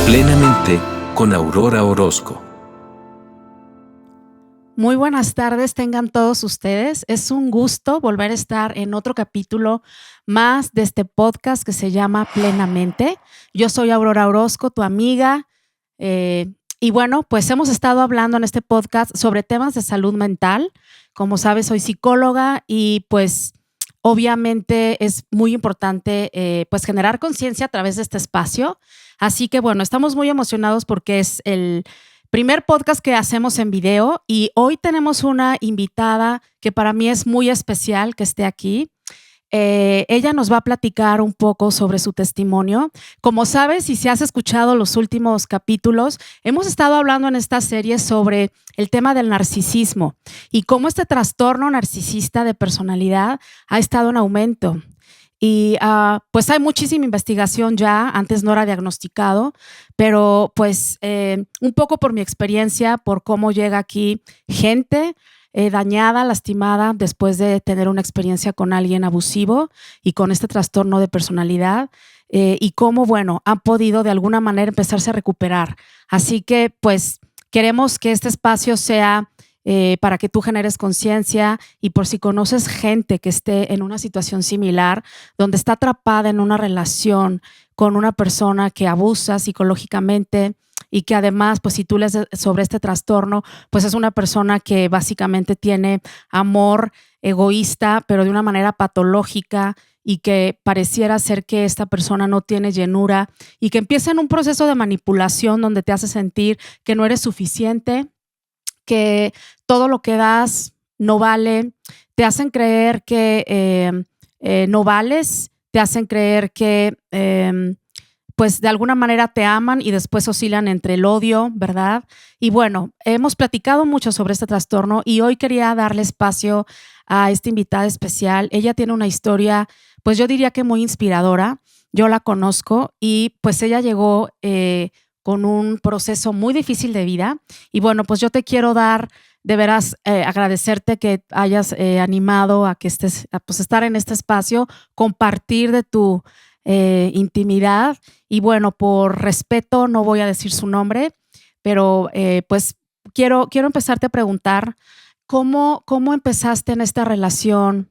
Plenamente con Aurora Orozco. Muy buenas tardes tengan todos ustedes. Es un gusto volver a estar en otro capítulo más de este podcast que se llama Plenamente. Yo soy Aurora Orozco, tu amiga. Y bueno, pues hemos estado hablando en este podcast sobre temas de salud mental. Como sabes, soy psicóloga y pues obviamente es muy importante pues generar conciencia a través de este espacio. Así que bueno, estamos muy emocionados porque es el primer podcast que hacemos en video y hoy tenemos una invitada que para mí es muy especial que esté aquí. Ella nos va a platicar un poco sobre su testimonio. Como sabes, y si has escuchado los últimos capítulos, hemos estado hablando en esta serie sobre el tema del narcisismo y cómo este trastorno narcisista de personalidad ha estado en aumento. Y pues hay muchísima investigación ya, antes no era diagnosticado, pero pues un poco por mi experiencia, por cómo llega aquí gente dañada, lastimada después de tener una experiencia con alguien abusivo y con este trastorno de personalidad y cómo, bueno, han podido de alguna manera empezarse a recuperar. Así que pues queremos que este espacio sea para que tú generes conciencia y por si conoces gente que esté en una situación similar, donde está atrapada en una relación con una persona que abusa psicológicamente y que además, pues si tú lees sobre este trastorno, pues es una persona que básicamente tiene amor egoísta, pero de una manera patológica y que pareciera ser que esta persona no tiene llenura y que empieza en un proceso de manipulación donde te hace sentir que no eres suficiente, que todo lo que das no vale, te hacen creer que no vales, te hacen creer que pues de alguna manera te aman y después oscilan entre el odio, ¿verdad? Y bueno, hemos platicado mucho sobre este trastorno y hoy quería darle espacio a esta invitada especial. Ella tiene una historia, pues yo diría que muy inspiradora. Yo la conozco y pues ella llegó con un proceso muy difícil de vida. Y bueno, pues yo te quiero dar, de veras, agradecerte que hayas animado a que estés, a, pues estar en este espacio, compartir de tu intimidad. Y bueno, por respeto no voy a decir su nombre, pero pues quiero empezarte a preguntar cómo empezaste en esta relación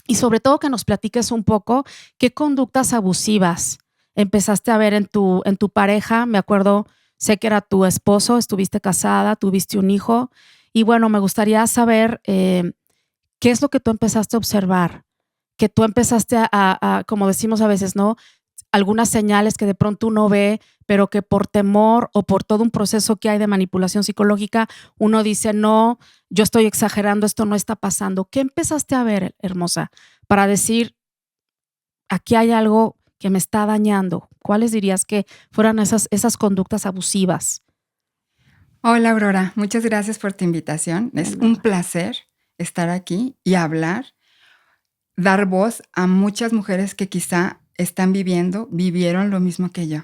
y sobre todo que nos platiques un poco qué conductas abusivas empezaste a ver en tu pareja. Me acuerdo, sé que era tu esposo, estuviste casada, tuviste un hijo y bueno, me gustaría saber qué es lo que tú empezaste a observar, que tú empezaste como decimos a veces, ¿no? Algunas señales que de pronto uno ve, pero que por temor o por todo un proceso que hay de manipulación psicológica, uno dice, no, yo estoy exagerando, esto no está pasando. ¿Qué empezaste a ver, hermosa, para decir, aquí hay algo que me está dañando? ¿Cuáles dirías que fueran esas conductas abusivas? Hola Aurora, muchas gracias por tu invitación. Es un placer estar aquí y hablar, dar voz a muchas mujeres que quizá vivieron lo mismo que yo.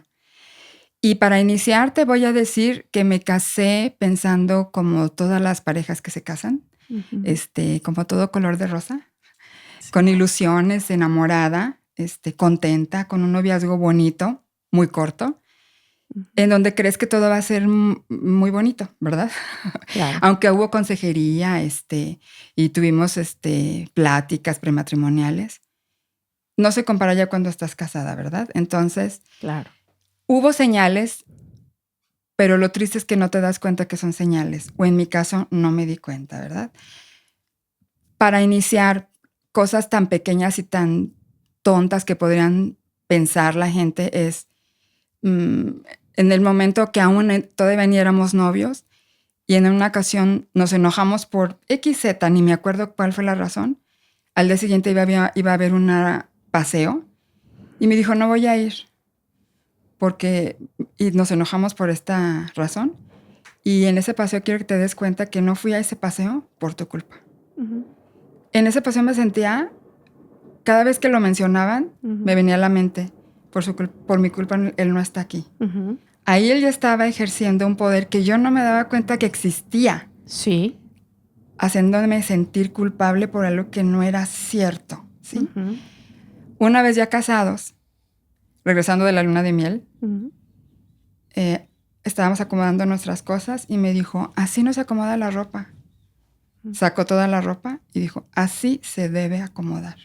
Y para iniciar te voy a decir que me casé pensando como todas las parejas que se casan, como todo color de rosa, sí, con ilusiones, enamorada, contenta, con un noviazgo bonito, muy corto, en donde crees que todo va a ser muy bonito, ¿verdad? Claro. Aunque hubo consejería, y tuvimos, pláticas prematrimoniales, no se compara ya cuando estás casada, ¿verdad? Entonces, claro, hubo señales, pero lo triste es que no te das cuenta que son señales, o en mi caso no me di cuenta, ¿verdad? Para iniciar cosas tan pequeñas y tan tontas que podrían pensar la gente es, en el momento que aún todavía ni éramos novios, y en una ocasión nos enojamos por XZ, ni me acuerdo cuál fue la razón. Al día siguiente iba a haber un paseo y me dijo, no voy a ir. Y nos enojamos por esta razón. Y en ese paseo quiero que te des cuenta que no fui a ese paseo por tu culpa. Uh-huh. En ese paseo me sentía, cada vez que lo mencionaban, me venía a la mente, por mi culpa él no está aquí. Uh-huh. Ahí él ya estaba ejerciendo un poder que yo no me daba cuenta que existía. Sí. Haciéndome sentir culpable por algo que no era cierto, ¿sí? Uh-huh. Una vez ya casados, regresando de la luna de miel, uh-huh, estábamos acomodando nuestras cosas y me dijo, así no se acomoda la ropa. Sacó toda la ropa y dijo, así se debe acomodar.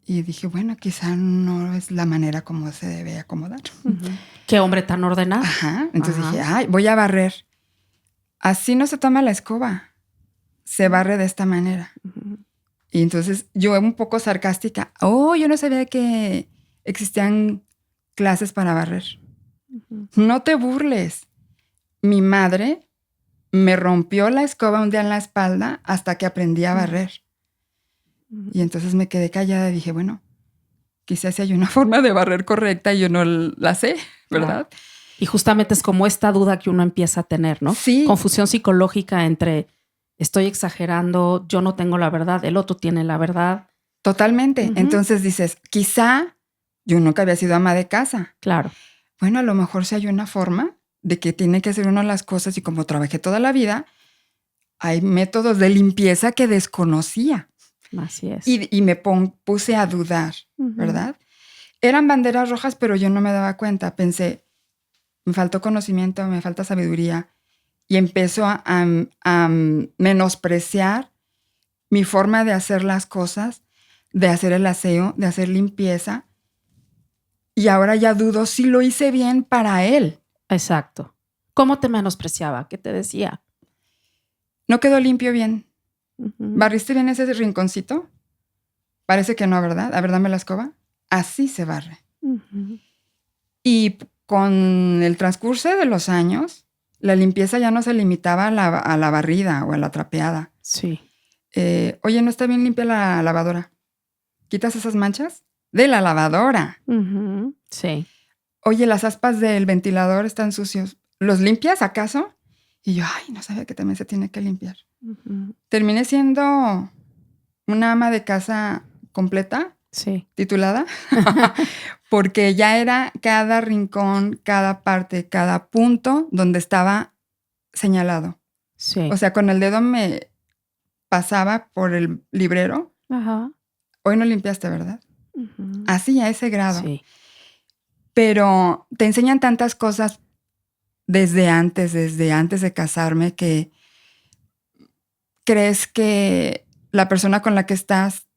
Y dije, bueno, quizá no es la manera como se debe acomodar. Qué hombre tan ordenado. Ajá. Entonces dije, ay, voy a barrer. Así no se toma la escoba. Se barre de esta manera. Y entonces yo un poco sarcástica, yo no sabía que existían clases para barrer. No te burles. Mi madre me rompió la escoba un día en la espalda hasta que aprendí a barrer. Y entonces me quedé callada y dije, bueno, quizás si hay una forma de barrer correcta y yo no la sé, ¿verdad? Claro. Y justamente es como esta duda que uno empieza a tener, ¿no? Sí. Confusión psicológica entre estoy exagerando, yo no tengo la verdad, el otro tiene la verdad. Totalmente. Entonces dices, quizá yo nunca había sido ama de casa. Claro. Bueno, a lo mejor si hay una forma de que tiene que hacer uno las cosas y como trabajé toda la vida, hay métodos de limpieza que desconocía. Así es. Y me puse a dudar, ¿verdad? Eran banderas rojas, pero yo no me daba cuenta. Pensé, me faltó conocimiento, me falta sabiduría. Y empezó a menospreciar mi forma de hacer las cosas, de hacer el aseo, de hacer limpieza. Y ahora ya dudo si lo hice bien para él. Exacto. ¿Cómo te menospreciaba? ¿Qué te decía? No quedó limpio bien. ¿Barriste bien ese rinconcito? Parece que no, ¿verdad? A ver, dame la escoba. Así se barre. Y con el transcurso de los años, la limpieza ya no se limitaba a la barrida o a la trapeada. Sí. Oye, no está bien limpia la lavadora. ¿Quitas esas manchas? De la lavadora. Sí. Oye, las aspas del ventilador están sucios. ¿Los limpias acaso? Y yo, no sabía que también se tiene que limpiar. Terminé siendo una ama de casa completa, sí, titulada, porque ya era cada rincón, cada parte, cada punto donde estaba señalado. Sí. O sea, con el dedo me pasaba por el librero. Ajá. Hoy no limpiaste, ¿verdad? Así, a ese grado. Sí. Pero te enseñan tantas cosas desde antes de casarme, que crees que la persona con la que estás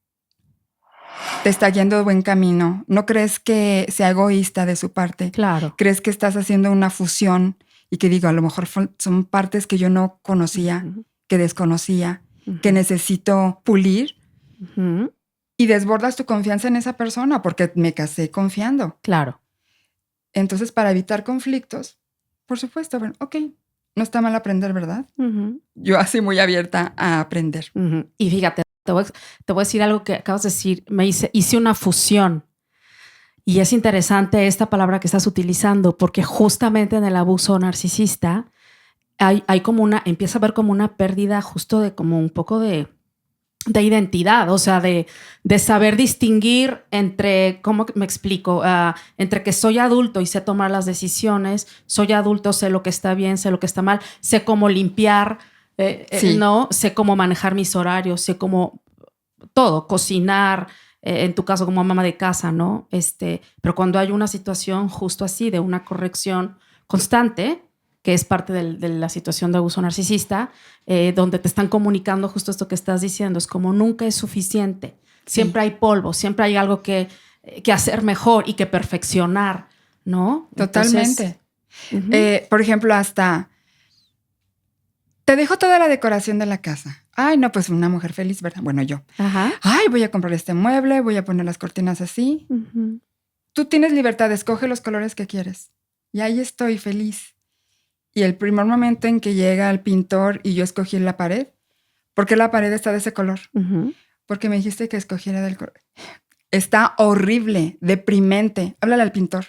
te está yendo de buen camino. No crees que sea egoísta de su parte. Claro. Crees que estás haciendo una fusión y que digo, a lo mejor son partes que yo no conocía, que desconocía, que necesito pulir. Y desbordas tu confianza en esa persona porque me casé confiando. Claro. Entonces, para evitar conflictos, por supuesto, bueno, ok, no está mal aprender, ¿verdad? Yo así muy abierta a aprender. Y fíjate, te voy a decir algo que acabas de decir. Hice una fusión. Y es interesante esta palabra que estás utilizando, porque justamente en el abuso narcisista hay como empieza a haber como una pérdida justo de como un poco de identidad, o sea, de saber distinguir entre, ¿cómo me explico? Entre que soy adulto y sé tomar las decisiones, soy adulto, sé lo que está bien, sé lo que está mal, sé cómo limpiar, sí. ¿no? Sé cómo manejar mis horarios, sé cómo todo, cocinar, en tu caso como mamá de casa, ¿no? Pero cuando hay una situación justo así, de una corrección constante, que es parte de la situación de abuso narcisista, donde te están comunicando justo esto que estás diciendo, es como nunca es suficiente, siempre hay polvo, siempre hay algo que hacer mejor y que perfeccionar, ¿no? Totalmente. Entonces, por ejemplo, hasta te dejo toda la decoración de la casa. Ay, no, pues una mujer feliz, ¿verdad? Bueno, yo. Ajá. Ay, voy a comprar este mueble, voy a poner las cortinas así. Tú tienes libertad, escoge los colores que quieres. Y ahí estoy feliz. Y el primer momento en que llega el pintor y yo escogí la pared, ¿por qué la pared está de ese color? Porque me dijiste que escogiera del color. Está horrible, deprimente. Háblale al pintor.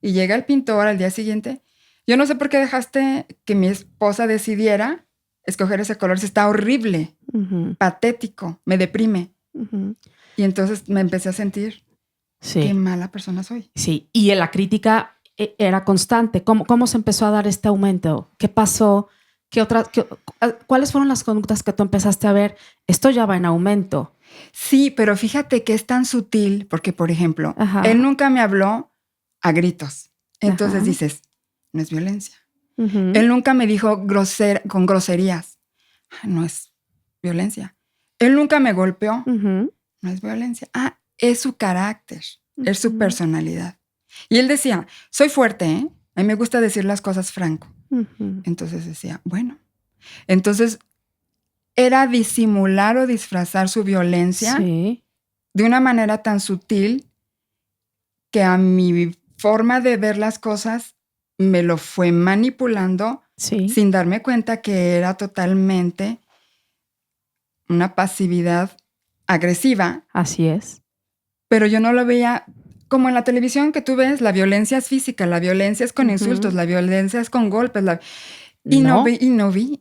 Y llega el pintor al día siguiente. Yo no sé por qué dejaste que mi esposa decidiera escoger ese color. Está horrible, patético, me deprime. Y entonces me empecé a sentir qué mala persona soy. Sí, y en la crítica era constante. ¿Cómo se empezó a dar este aumento? ¿Qué pasó? ¿Cuáles fueron las conductas que tú empezaste a ver? Esto ya va en aumento. Sí, pero fíjate que es tan sutil porque, por ejemplo, él nunca me habló a gritos. Entonces Ajá. dices, no es violencia. Ujú. Él nunca me dijo con groserías. No es violencia. Él nunca me golpeó. Ujú. No es violencia. Es su carácter, es su Ujú. personalidad. Y él decía, soy fuerte, ¿eh? A mí me gusta decir las cosas franco. Ujú. Entonces decía, bueno. Entonces era disimular o disfrazar su violencia Sí. de una manera tan sutil que a mi forma de ver las cosas me lo fue manipulando Sí. sin darme cuenta que era totalmente una pasividad agresiva, Así es. pero yo no lo veía como en la televisión que tú ves, la violencia es física, la violencia es con Ujú. insultos, la violencia es con golpes, y no No. vi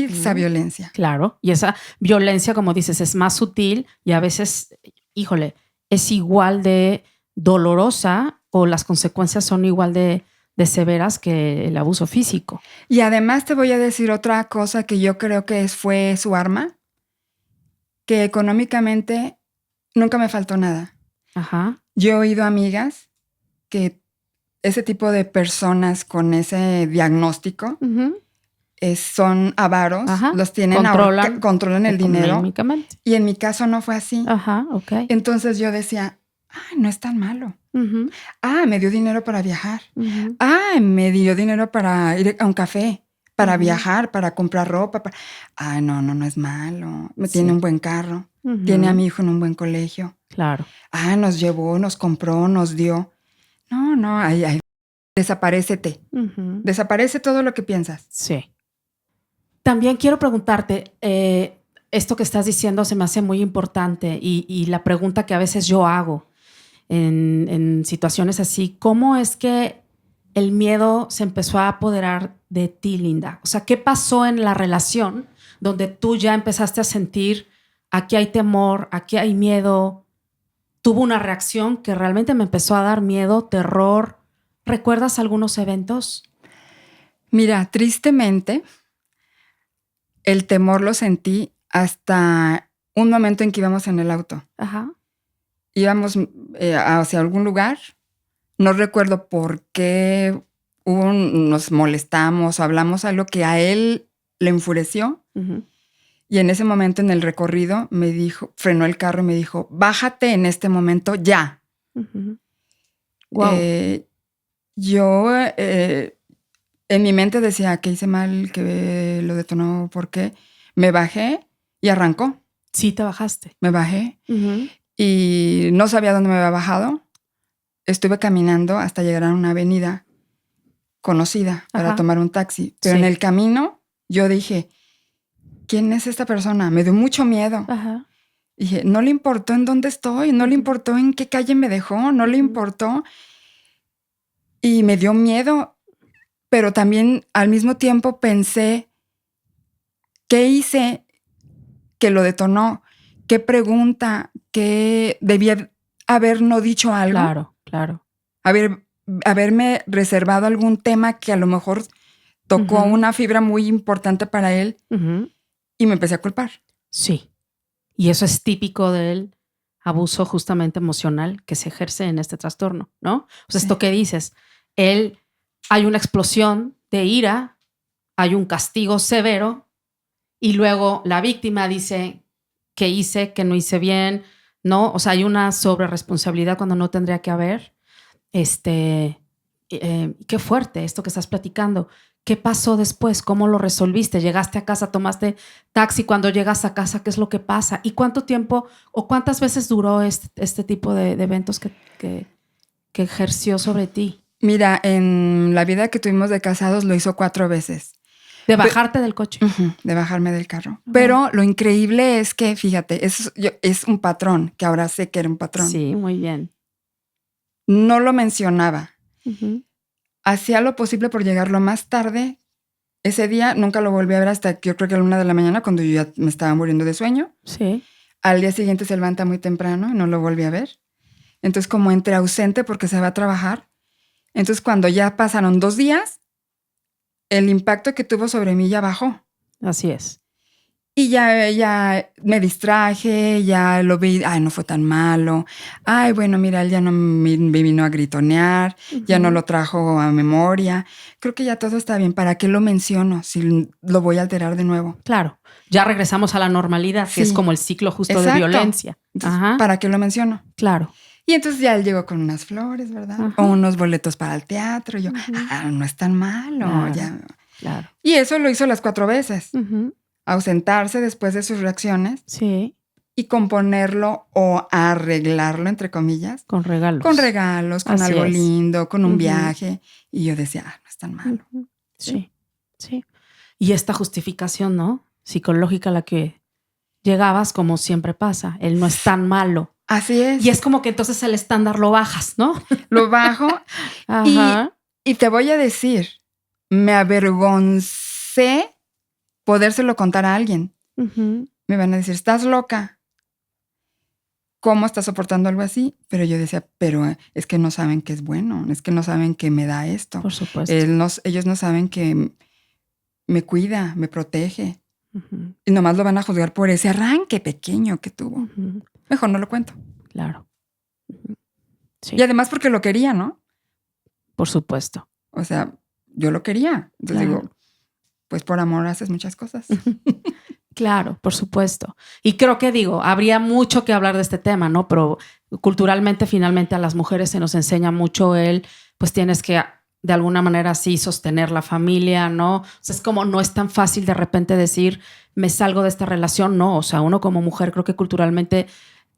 esa Ujú. violencia. Claro. Y esa violencia, como dices, es más sutil y a veces, híjole, es igual de dolorosa o las consecuencias son igual de severas que el abuso físico. Y además te voy a decir otra cosa que yo creo que fue su arma, que económicamente nunca me faltó nada. Ajá. Yo he oído amigas que ese tipo de personas con ese diagnóstico Ujú. son avaros, Ajá. los tienen controlan el dinero. Económicamente. Y en mi caso no fue así. Ajá, ok. Entonces yo decía, no es tan malo. Ujú. Me dio dinero para viajar. Ujú. Me dio dinero para ir a un café, para Ujú. viajar, para comprar ropa. No es malo. Sí. Tiene un buen carro. Ujú. Tiene a mi hijo en un buen colegio. Claro. Nos llevó, nos compró, nos dio. No, desaparécete. Ujú. Desaparece todo lo que piensas. Sí. También quiero preguntarte, esto que estás diciendo se me hace muy importante y la pregunta que a veces yo hago en situaciones así, ¿cómo es que el miedo se empezó a apoderar de ti, Linda? O sea, ¿qué pasó en la relación donde tú ya empezaste a sentir, aquí hay temor, aquí hay miedo? Tuvo una reacción que realmente me empezó a dar miedo, terror. ¿Recuerdas algunos eventos? Mira, tristemente, el temor lo sentí hasta un momento en que íbamos en el auto. Ajá. Íbamos hacia algún lugar. No recuerdo por qué nos molestamos o hablamos algo que a él le enfureció. Uh-huh. Y en ese momento en el recorrido me dijo, frenó el carro y me dijo, bájate en este momento ya. Uh-huh. Wow. Yo en mi mente decía que hice mal, que lo detonó, ¿por qué? Me bajé y arrancó. Sí, te bajaste. Me bajé Uh-huh. y no sabía dónde me había bajado. Estuve caminando hasta llegar a una avenida conocida para tomar un taxi. Pero en el camino yo dije, ¿quién es esta persona? Me dio mucho miedo. Ajá. Dije, no le importó en dónde estoy, no le importó en qué calle me dejó, no le importó. Y me dio miedo, pero también al mismo tiempo pensé, ¿qué hice que lo detonó? ¿Qué pregunta? ¿Qué debía haber no dicho algo? Claro. Haberme reservado algún tema que a lo mejor tocó una fibra muy importante para él y me empecé a culpar. Sí. Y eso es típico del abuso justamente emocional que se ejerce en este trastorno, ¿no? O sea, esto que dices, hay una explosión de ira, hay un castigo severo y luego la víctima dice que hice, que no hice bien, ¿no? O sea, hay una sobreresponsabilidad cuando no tendría que haber. Qué fuerte esto que estás platicando. ¿Qué pasó después? ¿Cómo lo resolviste? ¿Llegaste a casa? ¿Tomaste taxi? Cuando llegas a casa, ¿qué es lo que pasa? ¿Y cuánto tiempo o cuántas veces duró este tipo de eventos que ejerció sobre ti? Mi en la vida que tuvimos de casados lo hizo 4 veces. De bajarte del coche. De bajarme del carro. Pero lo increíble es que, fíjate, es un patrón, que ahora sé que era un patrón. Sí, muy bien. No lo mencionaba. Hacía lo posible por llegar lo más tarde. Ese día nunca lo volví a ver hasta que yo creo que a la 1 de la mañana, cuando yo ya me estaba muriendo de sueño. Sí. Al día siguiente se levanta muy temprano y no lo volví a ver. Entonces, como entre ausente porque se va a trabajar. Entonces, cuando ya pasaron 2 días, el impacto que tuvo sobre mí ya bajó. Así es. Y ya me distraje, ya lo vi, ay, no fue tan malo. Ay, bueno, mira, él ya no me vino a gritonear, ya no lo trajo a memoria. Creo que ya todo está bien. ¿Para qué lo menciono si lo voy a alterar de nuevo? Claro. Ya regresamos a la normalidad, que es Sí, como el ciclo justo de exacto. violencia. Entonces, Ajá. ¿para qué lo menciono? Claro. Y entonces ya él llegó con unas flores, ¿verdad? Ajá. O unos boletos para el teatro. Y yo, Ujú. no es tan malo. Claro. Ya. Claro. Y eso lo hizo las 4 veces. Ujú. Ausentarse después de sus reacciones Sí. y componerlo o arreglarlo, entre comillas, Con regalos. con Así algo es. lindo, con un Ujú. viaje. Y yo decía, no es tan malo. Ujú. Sí. Sí. Y esta justificación, ¿no? Psicológica a la que llegabas, como siempre pasa. Él no es tan malo. Así es. Y es como que entonces el estándar lo bajas, ¿no? Lo bajo Ajá. y te voy a decir, me avergoncé podérselo contar a alguien. Ujú. Me van a decir, estás loca. ¿Cómo estás soportando algo así? Pero yo decía, pero es que no saben que es bueno, es que no saben que me da esto. Por supuesto. Ellos no saben que me cuida, me protege. Ujú. Y nomás lo van a juzgar por ese arranque pequeño que tuvo. Ujú. Mejor no lo cuento. Claro. Ujú. Sí. Y además porque lo quería, ¿no? Por supuesto. O sea, yo lo quería. Entonces Claro. digo, pues por amor haces muchas cosas. Claro, por supuesto. Y creo que habría mucho que hablar de este tema, ¿no? Pero culturalmente, finalmente, a las mujeres se nos enseña mucho pues tienes que de alguna manera sí sostener la familia, ¿no? O sea, es como no es tan fácil de repente decir, me salgo de esta relación, no. O sea, uno como mujer creo que culturalmente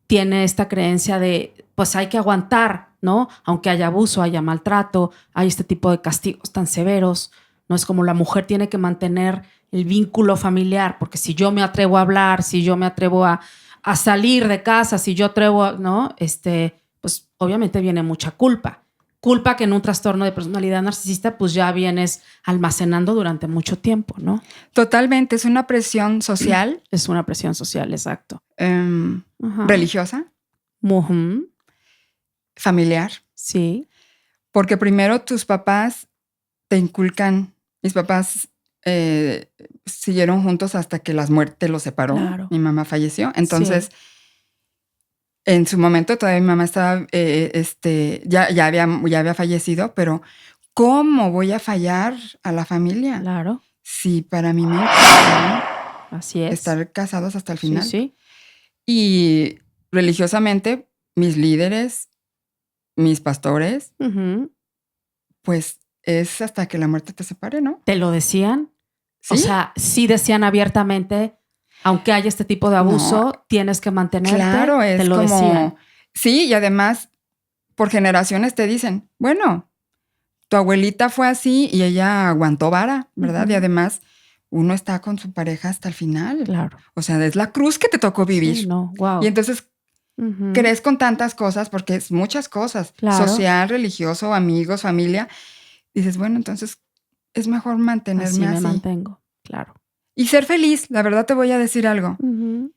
tiene esta creencia de, pues hay que aguantar, ¿no? Aunque haya abuso, haya maltrato, hay este tipo de castigos tan severos, ¿no? Es como la mujer tiene que mantener el vínculo familiar, porque si yo me atrevo a hablar, si yo me atrevo a salir de casa, si yo atrevo a, ¿no? Pues obviamente viene mucha culpa. Culpa que en un trastorno de personalidad narcisista pues ya vienes almacenando durante mucho tiempo, ¿no? Totalmente, es una presión social. Es una presión social, exacto. Ajá. Religiosa, Ujú. familiar. Sí. Porque primero tus papás te inculcan, mis papás siguieron juntos hasta que la muerte los separó. Claro. Mi mamá falleció. Entonces, Sí. en su momento todavía mi mamá estaba, ya había fallecido, pero ¿cómo voy a fallar a la familia? Claro. Si para mí me inculcaron Así es. estar casados hasta el final. Sí, sí. Y religiosamente, mis líderes, mis pastores, Ujú. pues es hasta que la muerte te separe, ¿no? ¿Te lo decían? ¿Sí? O sea, sí decían abiertamente, aunque haya este tipo de abuso, tienes que mantenerte. Claro, es te lo como... decían. Sí, y además, por generaciones te dicen, bueno, tu abuelita fue así y ella aguantó vara, ¿verdad? Ujú. Y además, uno está con su pareja hasta el final. Claro. O sea, es la cruz que te tocó vivir. Sí, no, wow. Y entonces Ujú. crees con tantas cosas, porque es muchas cosas, Claro. social, religioso, amigos, familia. Dices, bueno, entonces es mejor mantenerme Así me así. mantengo. Claro. Y ser feliz. La verdad te voy a decir algo. Ujú.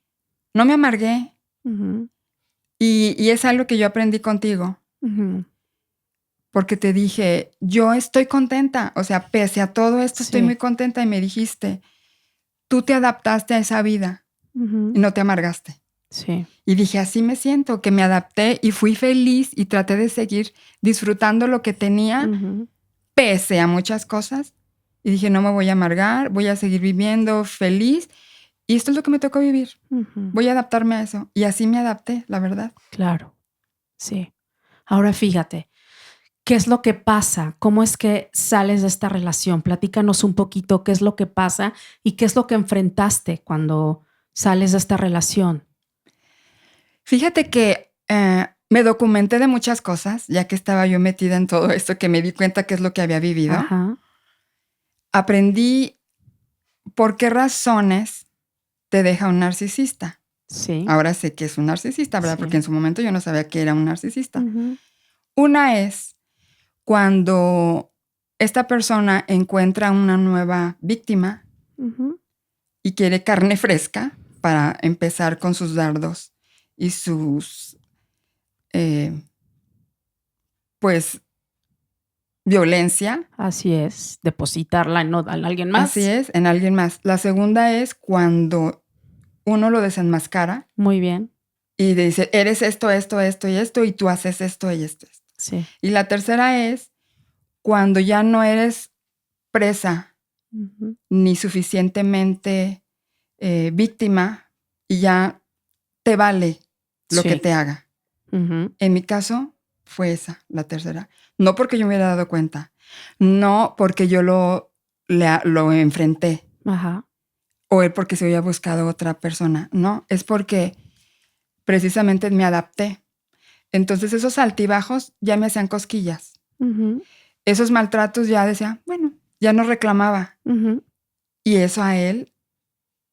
No me amargué. Ujú. Y es algo que yo aprendí contigo. Ujú. Porque te dije, yo estoy contenta. O sea, pese a todo esto, estoy Sí. muy contenta. Y me dijiste, tú te adaptaste a esa vida Ujú. y no te amargaste. Sí. Y dije, así me siento, que me adapté y fui feliz y traté de seguir disfrutando lo que tenía, Ujú. pese a muchas cosas. Y dije, no me voy a amargar, voy a seguir viviendo feliz. Y esto es lo que me tocó vivir. Ujú. Voy a adaptarme a eso. Y así me adapté, la verdad. Claro. Sí. Ahora fíjate, ¿qué es lo que pasa? ¿Cómo es que sales de esta relación? Platícanos un poquito qué es lo que pasa y qué es lo que enfrentaste cuando sales de esta relación. Fíjate que me documenté de muchas cosas, ya que estaba yo metida en todo esto, que me di cuenta qué es lo que había vivido. Ajá. Aprendí por qué razones te deja un narcisista. Sí. Ahora sé que es un narcisista, ¿verdad? Sí. Porque en su momento yo no sabía que era un narcisista. Ujú. Una es cuando esta persona encuentra una nueva víctima Ujú. y quiere carne fresca para empezar con sus dardos y sus, pues, violencia. Así es. Depositarla en alguien más. Así es, en alguien más. La segunda es cuando uno lo desenmascara Muy bien. y dice, eres esto, esto, esto y esto, y tú haces esto y esto. Sí. Y la tercera es cuando ya no eres presa Ujú. ni suficientemente víctima y ya te vale lo que Sí. te haga. Ujú. En mi caso fue esa, la tercera. No porque yo me hubiera dado cuenta, no porque yo lo enfrenté Ajá. o él porque se había buscado otra persona, no, es porque precisamente me adapté. Entonces esos altibajos ya me hacían cosquillas. Ujú. Esos maltratos ya decía, bueno, ya no reclamaba. Ujú. Y eso a él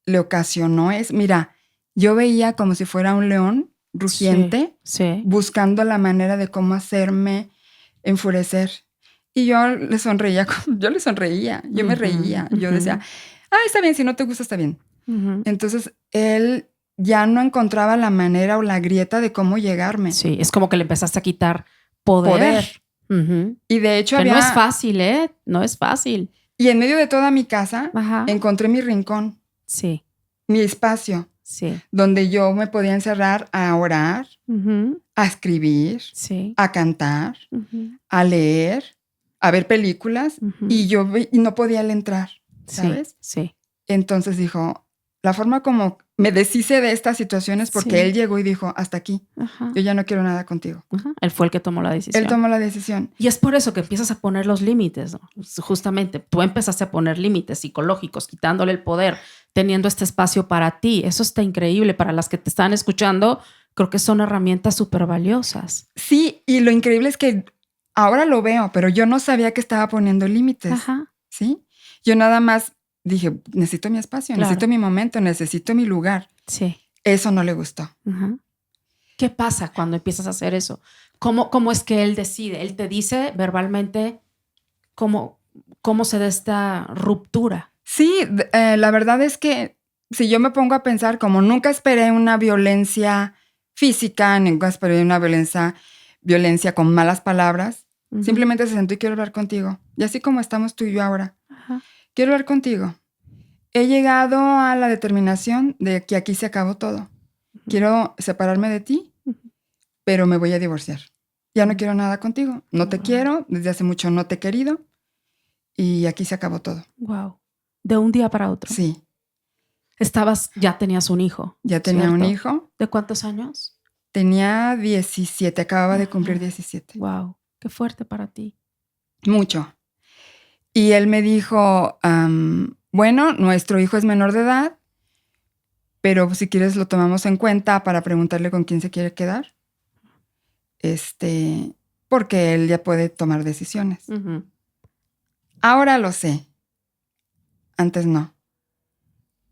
le ocasionó mira, yo veía como si fuera un león rugiente Sí. buscando la manera de cómo hacerme enfurecer. Y yo le sonreía, yo me reía, yo decía, está bien, si no te gusta, está bien. Ujú. Entonces él ya no encontraba la manera o la grieta de cómo llegarme. Sí, es como que le empezaste a quitar poder. Ujú. Y de hecho Que había... no es fácil, ¿eh? No es fácil. Y en medio de toda mi casa Ajá. encontré mi rincón, Sí, mi espacio, sí. donde yo me podía encerrar a orar, Ujú. a escribir, Sí. a cantar, Ujú. a leer, a ver películas, Ujú. y no podía él entrar, ¿sabes? Sí. Entonces dijo, la forma como me deshice de estas situaciones porque Sí. él llegó y dijo, hasta aquí, Ajá. yo ya no quiero nada contigo. Ajá. Él fue el que tomó la decisión. Él tomó la decisión. Y es por eso que empiezas a poner los límites, ¿no? Justamente, tú empezaste a poner límites psicológicos, quitándole el poder, teniendo este espacio para ti. Eso está increíble. Para las que te están escuchando, creo que son herramientas súper valiosas. Sí, y lo increíble es que ahora lo veo, pero yo no sabía que estaba poniendo límites. Ajá. ¿Sí? Yo nada más dije, necesito mi espacio, Claro. necesito mi momento, necesito mi lugar. Sí. Eso no le gustó. Ajá. ¿Qué pasa cuando empiezas a hacer eso? ¿Cómo es que él decide? Él te dice verbalmente cómo se da esta ruptura. Sí, la verdad es que si yo me pongo a pensar, como nunca esperé una violencia física, nunca esperé una violencia con malas palabras, Ujú. simplemente se sentó y quiero hablar contigo. Y así como estamos tú y yo ahora, Ajá. quiero hablar contigo. He llegado a la determinación de que aquí se acabó todo. Quiero separarme de ti, pero me voy a divorciar. Ya no quiero nada contigo. No te Wow. quiero, desde hace mucho no te he querido y aquí se acabó todo. Wow. De un día para otro. Sí, Ya tenías un hijo. ya tenía un ¿cierto? hijo. ¿De cuántos años? Tenía 17, acababa de cumplir Ajá. 17. Wow. Qué fuerte para ti. Mucho. Y él me dijo, bueno, nuestro hijo es menor de edad, pero si quieres lo tomamos en cuenta para preguntarle con quién se quiere quedar. Porque él ya puede tomar decisiones. Ujú. Ahora lo sé. Antes no.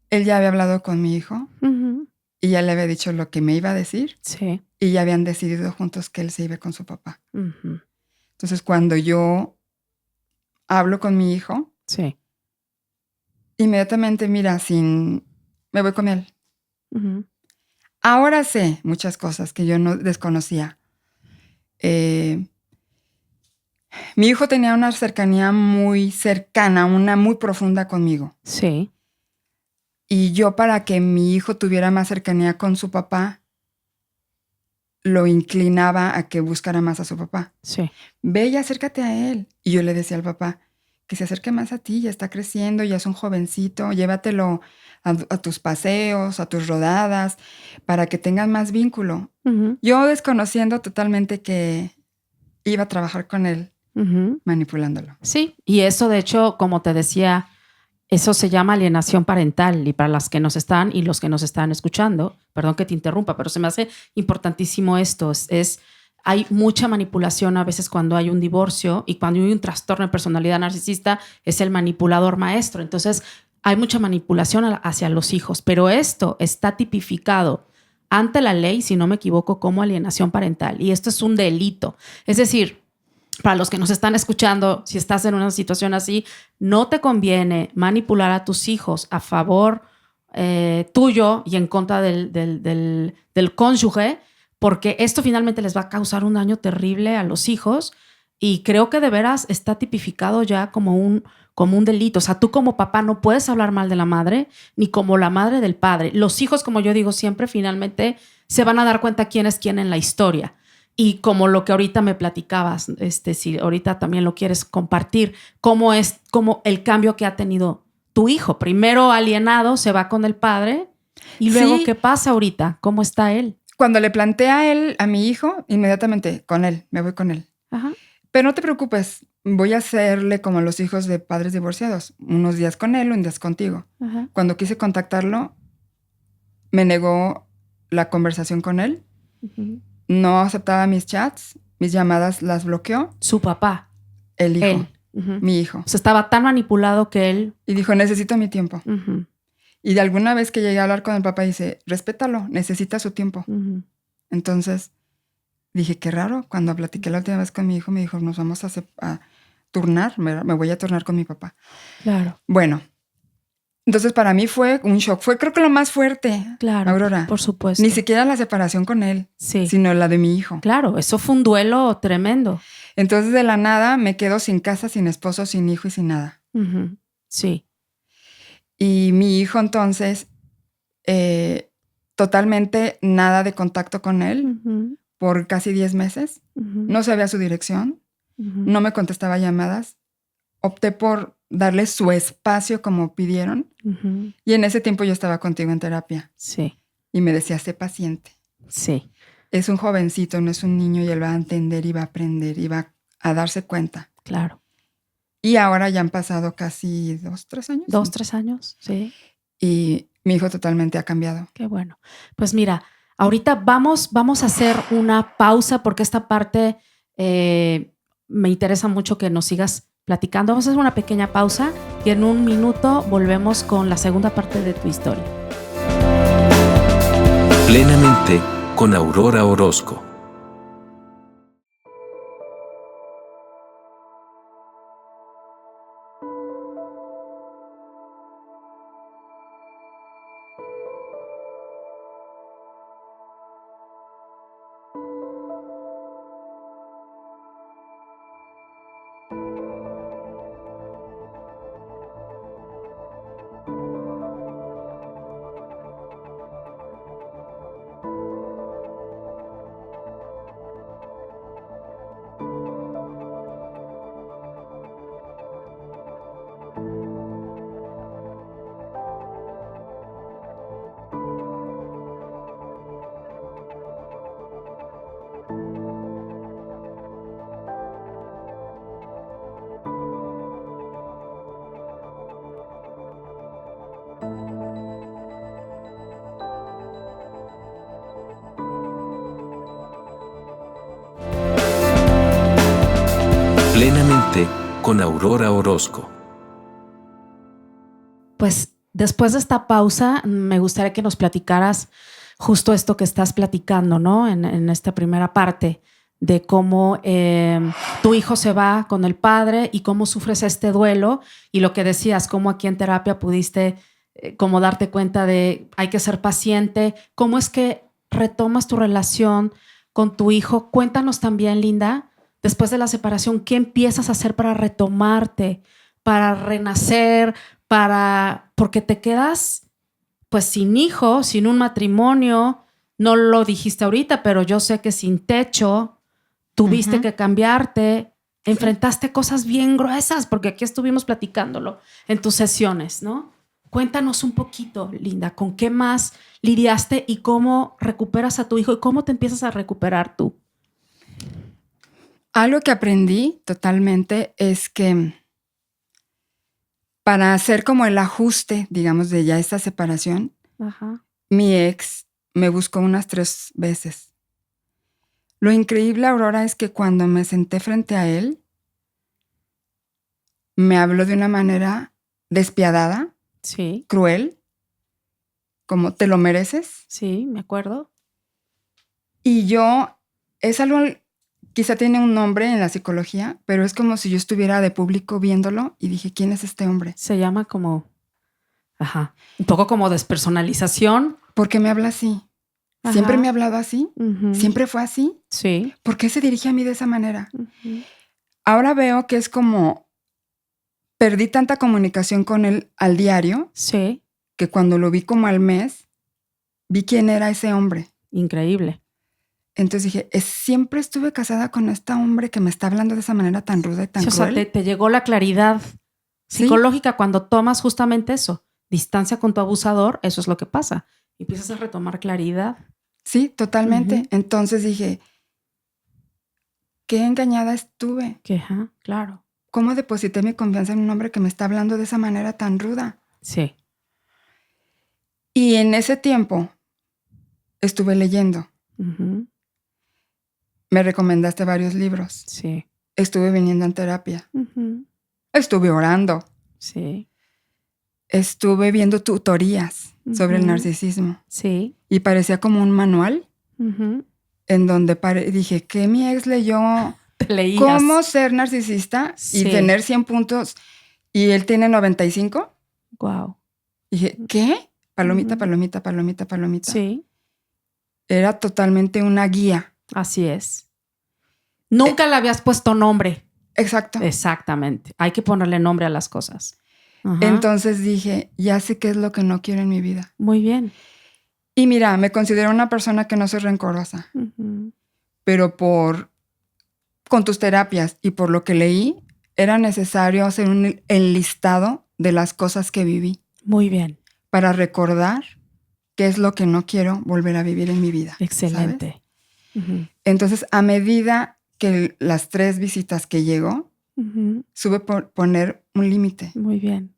Él ya había hablado con mi hijo Ujú. y ya le había dicho lo que me iba a decir Sí. y ya habían decidido juntos que él se iba con su papá. Ujú. Entonces, cuando yo hablo con mi hijo, Sí. inmediatamente, mira, me voy con él. Ujú. Ahora sé muchas cosas que yo no desconocía. Mi hijo tenía una cercanía muy cercana, una muy profunda conmigo. Sí. Y yo, para que mi hijo tuviera más cercanía con su papá, lo inclinaba a que buscara más a su papá. Sí. Ve y acércate a él. Y yo le decía al papá que se acerque más a ti, ya está creciendo, ya es un jovencito, llévatelo a tus paseos, a tus rodadas, para que tengan más vínculo. Ujú. Yo desconociendo totalmente que iba a trabajar con él, Ujú. manipulándolo. Sí. Y eso, de hecho, como te decía, eso se llama alienación parental. Y para las que nos están y los que nos están escuchando, perdón que te interrumpa, pero se me hace importantísimo esto. Hay mucha manipulación a veces cuando hay un divorcio, y cuando hay un trastorno de personalidad narcisista es el manipulador maestro. Entonces hay mucha manipulación hacia los hijos, pero esto está tipificado ante la ley, si no me equivoco, como alienación parental. Y esto es un delito. Es decir, para los que nos están escuchando, si estás en una situación así, no te conviene manipular a tus hijos a favor tuyo y en contra del cónyuge, porque esto finalmente les va a causar un daño terrible a los hijos Y creo que de veras está tipificado ya como un delito. O sea, tú como papá no puedes hablar mal de la madre, ni como la madre del padre. Los hijos, como yo digo siempre, finalmente se van a dar cuenta quién es quién en la historia. Y como lo que ahorita me platicabas, si ahorita también lo quieres compartir, cómo es como el cambio que ha tenido tu hijo. Primero alienado, se va con el padre, y luego, Sí. ¿qué pasa ahorita? ¿Cómo está él? Cuando le planteé a él, a mi hijo, inmediatamente con él, me voy con él. Ajá. Pero no te preocupes, voy a hacerle como los hijos de padres divorciados. Unos días con él, un día contigo. Ajá. Cuando quise contactarlo, me negó la conversación con él. Uh-huh. No aceptaba mis chats, mis llamadas las bloqueó. Su papá. El hijo, Él. Uh-huh. mi hijo. O sea, estaba tan manipulado que él... Y dijo, necesito mi tiempo. Uh-huh. Y de alguna vez que llegué a hablar con el papá, dice, respétalo, necesita su tiempo. Uh-huh. Entonces dije, qué raro. Cuando platiqué la última vez con mi hijo, me dijo, nos vamos a turnar, me voy a turnar con mi papá. Claro. Bueno, entonces para mí fue un shock. Fue creo que lo más fuerte, Claro, Aurora. por supuesto. Ni siquiera la separación con él, Sí. sino la de mi hijo. Claro, eso fue un duelo tremendo. Entonces de la nada me quedo sin casa, sin esposo, sin hijo y sin nada. Uh-huh. Sí. Y mi hijo entonces, totalmente nada de contacto con él Uh-huh. por casi 10 meses. Uh-huh. No sabía su dirección, Uh-huh. no me contestaba llamadas. Opté por darle su espacio como pidieron. Uh-huh. Y en ese tiempo yo estaba contigo en terapia. Sí. Y me decía, sé paciente. Sí. Es un jovencito, no es un niño y él va a entender y va a aprender y va a darse cuenta. Claro. Y ahora ya han pasado casi 2-3 años. 2-3 años. Sí. Y mi hijo totalmente ha cambiado. Qué bueno. Pues mira, ahorita vamos a hacer una pausa porque esta parte me interesa mucho que nos sigas platicando. Vamos a hacer una pequeña pausa y en un minuto volvemos con la segunda parte de tu historia. Plenamente con Aurora Orozco. Plenamente con Aurora Orozco. Pues después de esta pausa, me gustaría que nos platicaras justo esto que estás platicando, ¿no? En esta primera parte de cómo tu hijo se va con el padre y cómo sufres este duelo y lo que decías, cómo aquí en terapia pudiste como darte cuenta de hay que ser paciente. ¿Cómo es que retomas tu relación con tu hijo? Cuéntanos también, Linda, después de la separación, ¿qué empiezas a hacer para retomarte, para renacer, porque te quedas pues sin hijo, sin un matrimonio? No lo dijiste ahorita, pero yo sé que sin techo, tuviste que cambiarte, enfrentaste cosas bien gruesas, porque aquí estuvimos platicándolo en tus sesiones, ¿no? Cuéntanos un poquito, Linda, ¿con qué más lidiaste y cómo recuperas a tu hijo y cómo te empiezas a recuperar tú? Algo que aprendí totalmente es que para hacer como el ajuste, digamos, de ya esta separación, Ajá. mi ex me buscó unas 3 veces. Lo increíble, Aurora, es que cuando me senté frente a él, me habló de una manera despiadada, Sí, cruel, como te lo mereces. sí, me acuerdo. Y yo, es algo, quizá tiene un nombre en la psicología, pero es como si yo estuviera de público viéndolo y dije, ¿quién es este hombre? Se llama como, un poco como despersonalización. ¿Por qué me habla así? Ajá. ¿Siempre me ha hablado así? Uh-huh. ¿Siempre fue así? Sí. ¿Por qué se dirige a mí de esa manera? Uh-huh. ahora veo que es como perdí tanta comunicación con él al diario Sí, que cuando lo vi como al mes, vi quién era ese hombre. increíble. Entonces dije, siempre estuve casada con este hombre que me está hablando de esa manera tan ruda y tan Sí, o sea, cruel. te llegó la claridad Sí. psicológica cuando tomas justamente eso, distancia con tu abusador, eso es lo que pasa. Empiezas a retomar claridad. Sí, totalmente. Ujú. Entonces dije, qué engañada estuve. Que, ajá, claro. ¿Cómo deposité mi confianza en un hombre que me está hablando de esa manera tan ruda? Sí. Y en ese tiempo estuve leyendo. Ujú. Me recomendaste varios libros. Sí. Estuve viniendo en terapia. Ujú. Estuve orando. Sí. Estuve viendo tutorías sobre el Ujú. narcisismo. Sí. Y parecía como un manual Ujú. en donde dije, ¿qué mi ex leyó? Te leías. ¿Cómo ser narcisista Sí. y tener 100 puntos y él tiene 95? Wow. Dije, ¿qué? Palomita, Ujú. palomita, palomita, palomita. Sí, Era totalmente una guía. así es. Nunca le habías puesto nombre. Exacto. Exactamente. Hay que ponerle nombre a las cosas. Ajá. Entonces dije, ya sé qué es lo que no quiero en mi vida. Muy bien. Y mira, me considero una persona que no soy rencorosa, Ujú. pero con tus terapias y por lo que leí, era necesario hacer un enlistado de las cosas que viví Muy bien. para recordar qué es lo que no quiero volver a vivir en mi vida. Excelente. ¿Sabes? Ujú. Entonces, a medida que las 3 visitas que llegó, Ujú. supe poner un límite. Muy bien.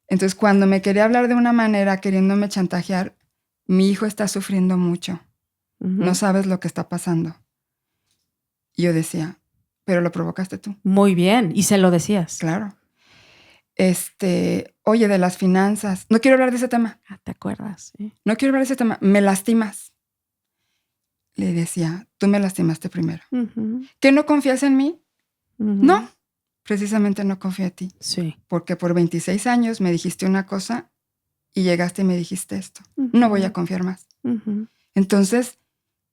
Entonces, cuando me quería hablar de una manera, queriéndome chantajear, mi hijo está sufriendo mucho. Ujú. No sabes lo que está pasando. Y yo decía, pero lo provocaste tú. Muy bien. Y se lo decías. Claro. Oye, de las finanzas. No quiero hablar de ese tema. Ah, ¿te acuerdas? Sí. No quiero hablar de ese tema. Me lastimas. Le decía, tú me lastimaste primero. Ujú. ¿Que no confías en mí? Ujú. No. Precisamente no confío en ti. Sí. Porque por 26 años me dijiste una cosa y llegaste y me dijiste esto. Ujú. No voy a confiar más. Ujú. Entonces,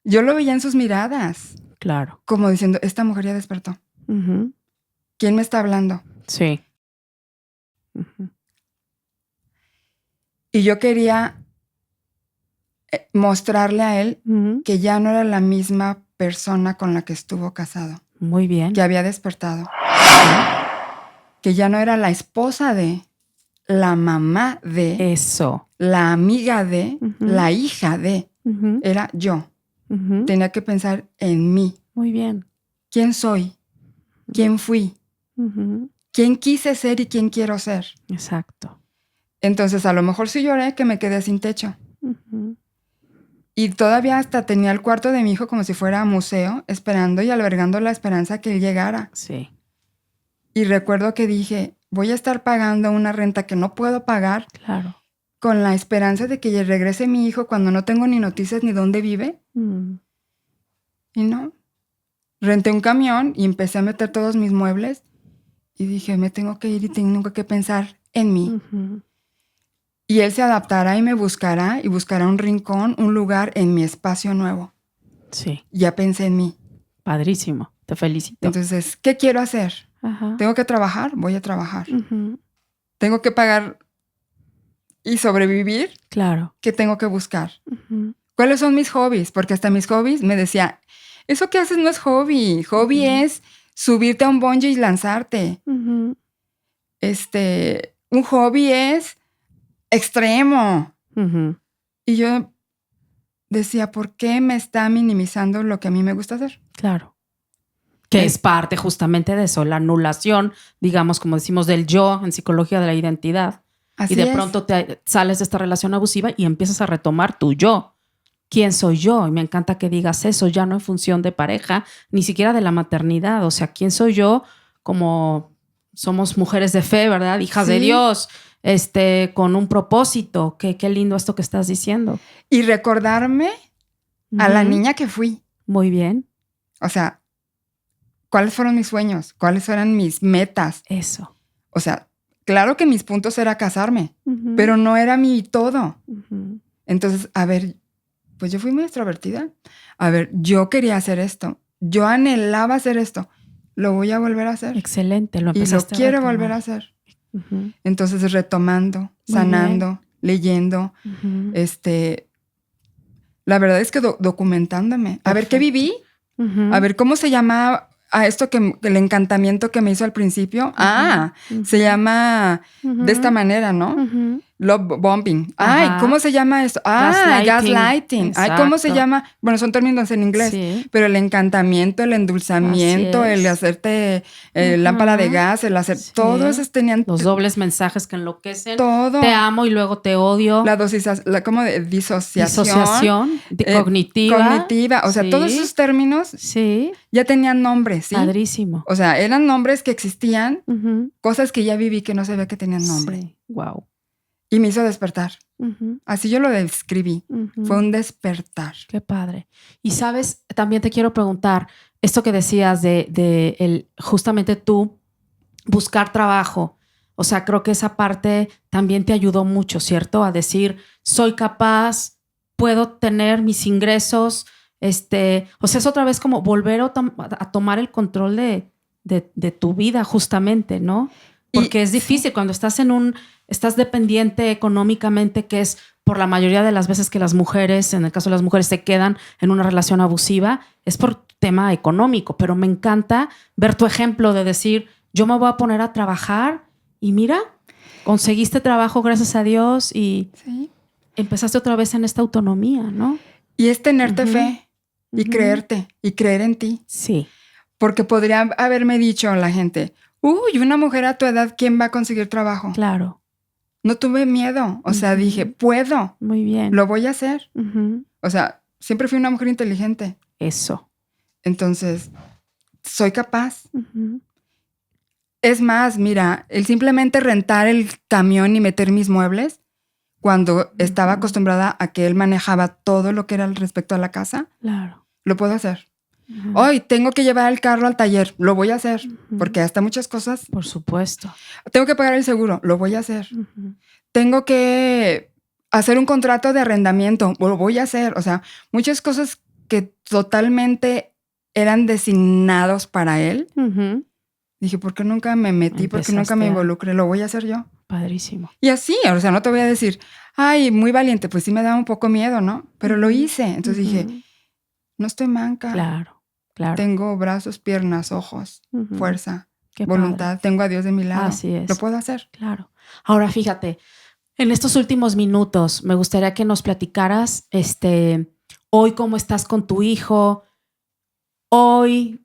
yo lo veía en sus miradas, Claro. como diciendo, esta mujer ya despertó. Ujú. ¿Quién me está hablando? Sí. Ujú. Y yo quería mostrarle a él Ujú. que ya no era la misma persona con la que estuvo casado, Muy bien. que había despertado, que ya no era la esposa de, la mamá de, Eso. la amiga de, Ujú. la hija de, Ujú. era yo. Ujú. Tenía que pensar en mí. Muy bien. ¿Quién soy? ¿Quién fui? Ujú. ¿Quién quise ser y quién quiero ser? Exacto. Entonces, a lo mejor sí lloré que me quedé sin techo. Ujú. Y todavía hasta tenía el cuarto de mi hijo como si fuera museo, esperando y albergando la esperanza que él llegara. Sí. Y recuerdo que dije, voy a estar pagando una renta que no puedo pagar Claro. con la esperanza de que regrese mi hijo cuando no tengo ni noticias ni dónde vive. Mm. Y no. Renté un camión y empecé a meter todos mis muebles y dije, me tengo que ir y tengo que pensar en mí. Ujú. Y él se adaptará y me buscará y buscará un rincón, un lugar en mi espacio nuevo. Sí. Ya pensé en mí. Padrísimo. Te felicito. Entonces, ¿qué quiero hacer? Ajá. ¿Tengo que trabajar? Voy a trabajar. Ujú. ¿Tengo que pagar y sobrevivir? Claro. ¿Qué tengo que buscar? Ujú. ¿Cuáles son mis hobbies? Porque hasta mis hobbies me decía, eso que haces no es hobby. Hobby Ujú. es subirte a un bungee y lanzarte. Ujú. Un hobby es extremo. Ujú. Y yo decía, ¿por qué me está minimizando lo que a mí me gusta hacer? Claro. Que es parte justamente de eso, la anulación, digamos, como decimos, del yo en psicología de la identidad. Así y de es. pronto te sales de esta relación abusiva y empiezas a retomar tu yo. ¿Quién soy yo? Y me encanta que digas eso, ya no en función de pareja, ni siquiera de la maternidad. O sea, ¿quién soy yo? Como somos mujeres de fe, ¿verdad? Hijas de Sí. Dios, con un propósito. Qué lindo esto que estás diciendo. Y recordarme a la Ujú. niña que fui. Muy bien. O sea, ¿cuáles fueron mis sueños? ¿Cuáles eran mis metas? Eso. O sea, claro que mis puntos era casarme, Ujú. pero no era mi todo. Ujú. Entonces, a ver, pues yo fui muy extrovertida. A ver, yo quería hacer esto. Yo anhelaba hacer esto. lo voy a volver a hacer. Excelente, lo Y lo empezaste quiero retomar. volver a hacer. Ujú, Entonces, retomando, Muy sanando, leyendo, ujú, la verdad es que documentándome. A ver qué Perfecto. viví, ujú, a ver cómo se llama a esto que el encantamiento que me hizo al principio. ujú, Se llama de esta ujú, manera, ¿no? ujú. Love bombing. Ajá. ¿Cómo se llama esto? Gaslighting. Gaslighting. ¿Cómo se Exacto. llama? Bueno, son términos en inglés, Sí, pero el encantamiento, el endulzamiento, así el es. hacerte lámpara de Ujú. gas, el hacer, Sí. todos esos tenían Los dobles mensajes que enloquecen. todo. Te amo y luego te odio. La como de disociación. Disociación cognitiva. O sea, todos Sí, esos términos sí. ya tenían nombres, ¿sí? Padrísimo. O sea, eran nombres que existían, Ujú. cosas que ya viví que no sabía que tenían nombre. Sí, wow. Y me hizo despertar. Ujú, Así yo lo describí. ujú. Fue un despertar. Qué padre. Y sabes, también te quiero preguntar, esto que decías de justamente tú buscar trabajo. O sea, creo que esa parte también te ayudó mucho, ¿cierto? A decir, soy capaz, puedo tener mis ingresos. O sea, es otra vez como volver a tomar el control de tu vida, justamente, ¿no? Porque es difícil cuando estás dependiente económicamente, que es por la mayoría de las veces que las mujeres, en el caso de las mujeres, se quedan en una relación abusiva, es por tema económico. Pero me encanta ver tu ejemplo de decir, yo me voy a poner a trabajar y mira, conseguiste trabajo gracias a Dios y Sí. empezaste otra vez en esta autonomía, ¿no? Y es tenerte Ujú, fe y ujú. creerte y creer en ti. Sí, Porque podría haberme dicho la gente, una mujer a tu edad, ¿quién va a conseguir trabajo? claro. No tuve miedo. O sea, Ujú. dije, puedo, Muy bien. lo voy a hacer. Ujú. O sea, siempre fui una mujer inteligente. Eso. Entonces, soy capaz. Ujú. Es más, mira, el simplemente rentar el camión y meter mis muebles, cuando estaba acostumbrada a que él manejaba todo lo que era respecto a la casa, Claro. lo puedo hacer. Ujú. Hoy tengo que llevar el carro al taller, lo voy a hacer, Ujú. porque hasta muchas cosas. Por supuesto. Tengo que pagar el seguro, lo voy a hacer. Ujú. Tengo que hacer un contrato de arrendamiento, lo voy a hacer. O sea, muchas cosas que totalmente eran designados para él. Ujú. Dije, ¿por qué nunca me metí? ¿Por qué nunca me involucré? Lo voy a hacer yo. Padrísimo. Y así, o sea, no te voy a decir, ay, muy valiente, pues sí me daba un poco miedo, ¿no? Pero lo Ujú. hice. Entonces dije, Ujú. no estoy manca. Claro, claro. Tengo brazos, piernas, ojos, Ujú. fuerza, Qué voluntad. padre. Tengo a Dios de mi lado. Así es. Lo puedo hacer. Claro. Ahora fíjate, en estos últimos minutos me gustaría que nos platicaras, hoy cómo estás con tu hijo, hoy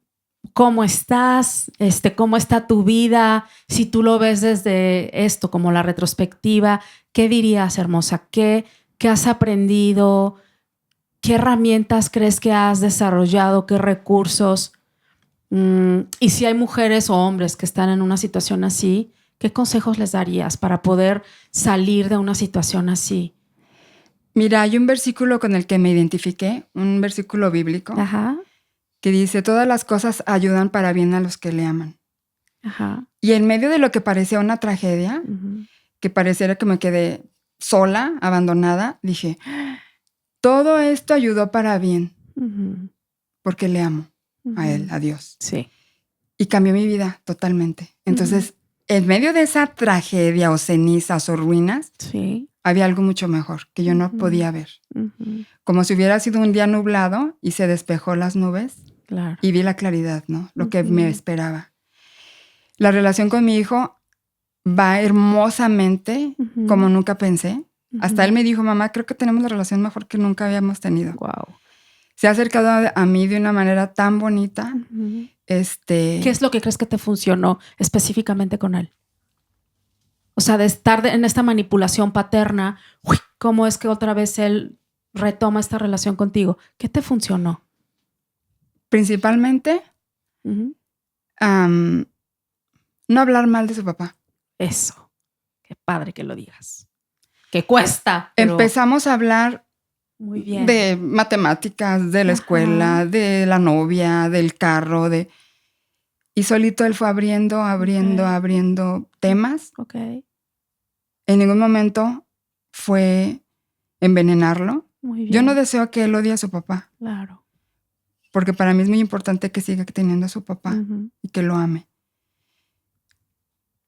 cómo estás, cómo está tu vida, si tú lo ves desde esto como la retrospectiva, ¿qué dirías, hermosa? ¿Qué has aprendido? ¿Qué herramientas crees que has desarrollado? ¿Qué recursos? Y si hay mujeres o hombres que están en una situación así, ¿qué consejos les darías para poder salir de una situación así? Mira, hay un versículo con el que me identifiqué, un versículo bíblico, Ajá, que dice, todas las cosas ayudan para bien a los que le aman. ajá. Y en medio de lo que parecía una tragedia, Ujú, que pareciera que me quedé sola, abandonada, dije, todo esto ayudó para bien, ujú, porque le amo a él, ujú. a Dios. Sí. Y cambió mi vida totalmente. Entonces, en medio de esa tragedia o cenizas o ruinas, Sí. había algo mucho mejor que yo no Ujú, podía ver. ujú. Como si hubiera sido un día nublado y se despejó las nubes Claro. y vi la claridad, ¿no? Lo que Ujú. me esperaba. La relación con mi hijo va hermosamente, Ujú. como nunca pensé. Hasta Ujú. él me dijo, mamá, creo que tenemos la relación mejor que nunca habíamos tenido. Wow. Se ha acercado a mí de una manera tan bonita. Ujú. ¿Qué es lo que crees que te funcionó específicamente con él? O sea, de estar en esta manipulación paterna, ¿cómo es que otra vez él retoma esta relación contigo? ¿Qué te funcionó? Principalmente, Ujú. no hablar mal de su papá. Eso. Qué padre que lo digas. Que cuesta, pero Empezamos a hablar muy bien. de matemáticas, de la Ajá. escuela, de la novia, del carro, y solito él fue abriendo temas. Ok. En ningún momento fue envenenarlo. Muy bien. Yo no deseo que él odie a su papá. Claro. porque para mí es muy importante que siga teniendo a su papá y que lo ame.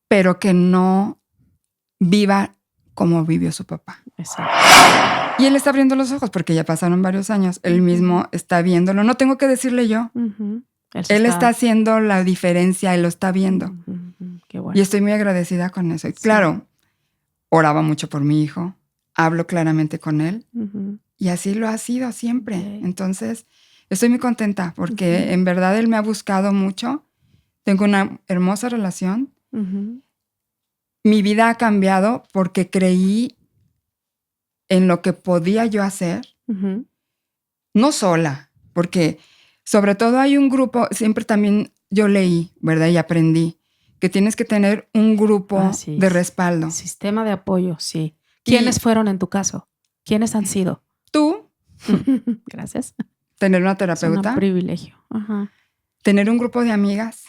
Pero que no viva como vivió su papá. Exacto. Y él está abriendo los ojos porque ya pasaron varios años. Él mismo está viéndolo. No tengo que decirle yo. Él está haciendo la diferencia, él lo está viendo. Qué bueno. Y estoy muy agradecida con eso. Y claro, oraba mucho por mi hijo, hablo claramente con él y así lo ha sido siempre. Okay. Entonces, estoy muy contenta porque en verdad él me ha buscado mucho. Tengo una hermosa relación. Mi vida ha cambiado porque creí en lo que podía yo hacer, no sola, porque sobre todo hay un grupo, siempre también yo leí, ¿verdad? Y aprendí que tienes que tener un grupo de respaldo. Sistema de apoyo, sí. ¿Quiénes fueron en tu caso? ¿Quiénes han sido? Tú. Gracias. Tener una terapeuta. Es un privilegio. Tener un grupo de amigas.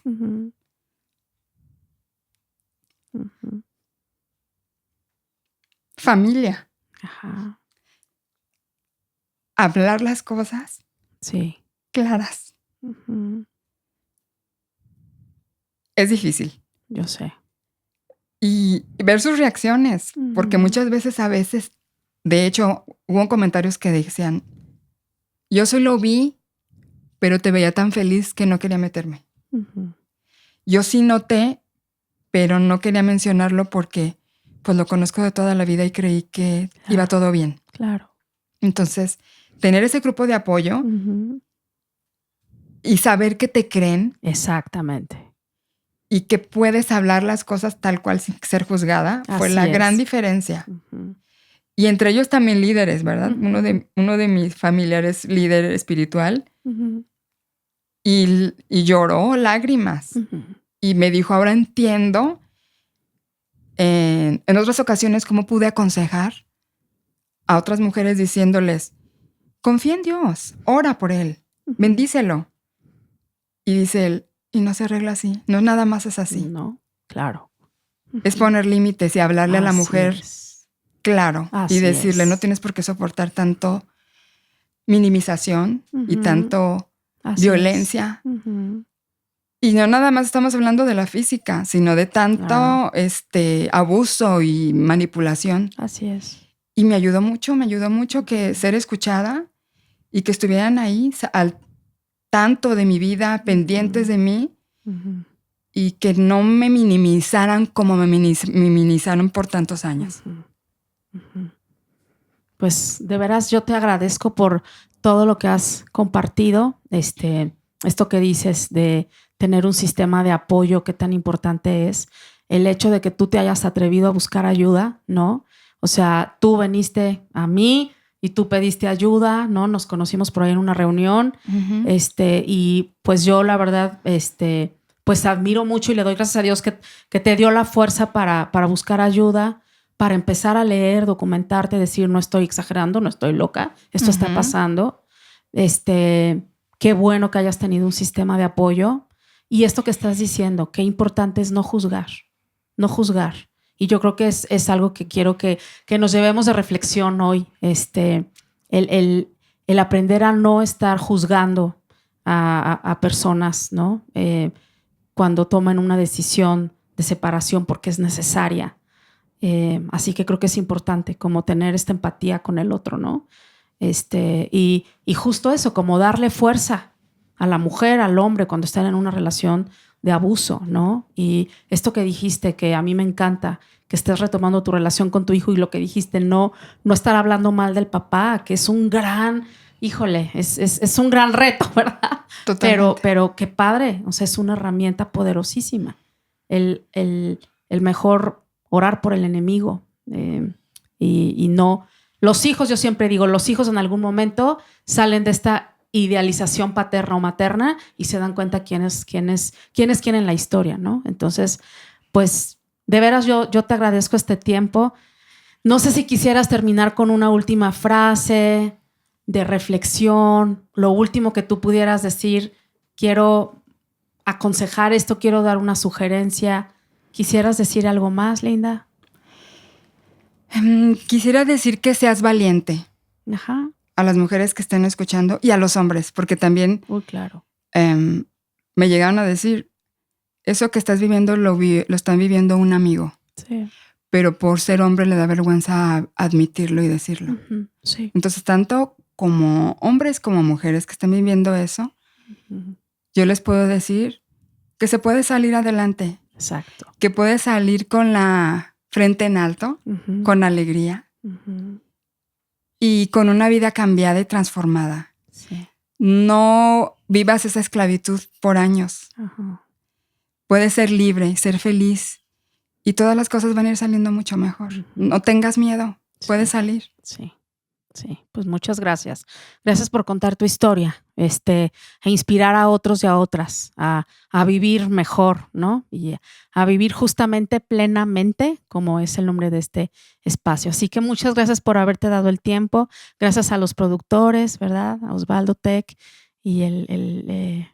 Familia. Ajá. Hablar las cosas. Sí. Claras. Es difícil. Yo sé. Y ver sus reacciones, porque muchas veces, de hecho, hubo comentarios que decían, yo solo vi, pero te veía tan feliz que no quería meterme. Yo sí noté, pero no quería mencionarlo porque pues lo conozco de toda la vida y creí que iba todo bien. Claro. Entonces, tener ese grupo de apoyo y saber que te creen. Exactamente. Y que puedes hablar las cosas tal cual sin ser juzgada, fue la gran diferencia. Y entre ellos también líderes, ¿verdad? Uno de mis familiares líder espiritual y lloró lágrimas. Y me dijo, ahora entiendo en otras ocasiones cómo pude aconsejar a otras mujeres diciéndoles, confía en Dios, ora por él, bendícelo. Y dice él, y no se arregla así, no nada más es así. No, claro. Es poner límites y hablarle a la mujer claro y decirle, no tienes por qué soportar tanto minimización y tanto violencia. Y no nada más estamos hablando de la física, sino de tanto abuso y manipulación. Así es. Y me ayudó mucho que ser escuchada y que estuvieran ahí al tanto de mi vida, pendientes de mí y que no me minimizaran como me minimizaron por tantos años. Pues de veras yo te agradezco por todo lo que has compartido, esto que dices de tener un sistema de apoyo, qué tan importante es el hecho de que tú te hayas atrevido a buscar ayuda, ¿no? O sea, tú viniste a mí y tú pediste ayuda, ¿no? Nos conocimos por ahí en una reunión, y pues yo la verdad, pues admiro mucho y le doy gracias a Dios que te dio la fuerza para buscar ayuda, para empezar a leer, documentarte, decir, no estoy exagerando, no estoy loca, esto está pasando. Qué bueno que hayas tenido un sistema de apoyo. Y esto que estás diciendo, qué importante es no juzgar. Y yo creo que es algo que quiero que nos llevemos de reflexión hoy. El aprender a no estar juzgando a personas, ¿no? Cuando toman una decisión de separación porque es necesaria. Así que creo que es importante como tener esta empatía con el otro, ¿no? Y justo eso, como darle fuerza a la mujer, al hombre cuando están en una relación de abuso, ¿no? Y esto que dijiste, que a mí me encanta, que estés retomando tu relación con tu hijo y lo que dijiste, no estar hablando mal del papá, que es un gran, híjole, es un gran reto, ¿verdad? Totalmente. Pero qué padre, o sea, es una herramienta poderosísima. El mejor orar por el enemigo y no... Los hijos, yo siempre digo, los hijos en algún momento salen de esta idealización paterna o materna y se dan cuenta quién es quién en la historia, ¿no? Entonces, pues, de veras yo te agradezco este tiempo. No sé si quisieras terminar con una última frase de reflexión, lo último que tú pudieras decir, quiero aconsejar esto, quiero dar una sugerencia. ¿Quisieras decir algo más, Linda? Quisiera decir que seas valiente. Ajá. a las mujeres que estén escuchando y a los hombres, porque también Claro. Me llegaron a decir, eso que estás viviendo lo están viviendo un amigo. Sí. Pero por ser hombre le da vergüenza admitirlo y decirlo. Uh-huh. Sí. Entonces, tanto como hombres como mujeres que están viviendo eso, Uh-huh. yo les puedo decir que se puede salir adelante. Exacto. Que puede salir con la frente en alto, Uh-huh. con alegría Uh-huh. y con una vida cambiada y transformada. Sí. No vivas esa esclavitud por años. Uh-huh. Puedes ser libre, ser feliz y todas las cosas van a ir saliendo mucho mejor. Uh-huh. No tengas miedo, puedes salir. Sí. Sí, pues muchas gracias. Gracias por contar tu historia, e inspirar a otros y a otras a vivir mejor, ¿no? Y a vivir justamente plenamente, como es el nombre de este espacio. Así que muchas gracias por haberte dado el tiempo. Gracias a los productores, ¿verdad? A Osvaldo Tech y el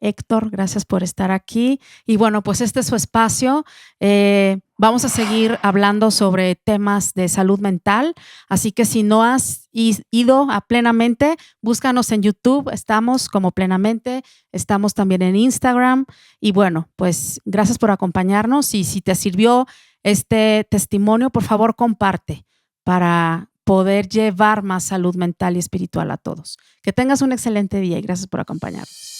Héctor, gracias por estar aquí. Y bueno, pues este es su espacio. Vamos a seguir hablando sobre temas de salud mental. Así que si no has ido a Plenamente, búscanos en YouTube. Estamos como Plenamente. Estamos también en Instagram. Y bueno, pues gracias por acompañarnos. Y si te sirvió este testimonio, por favor, comparte para poder llevar más salud mental y espiritual a todos. Que tengas un excelente día y gracias por acompañarnos.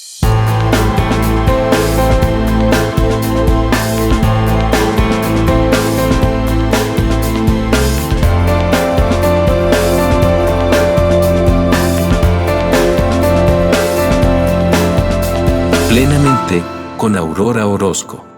Plenamente, con Aurora Orozco.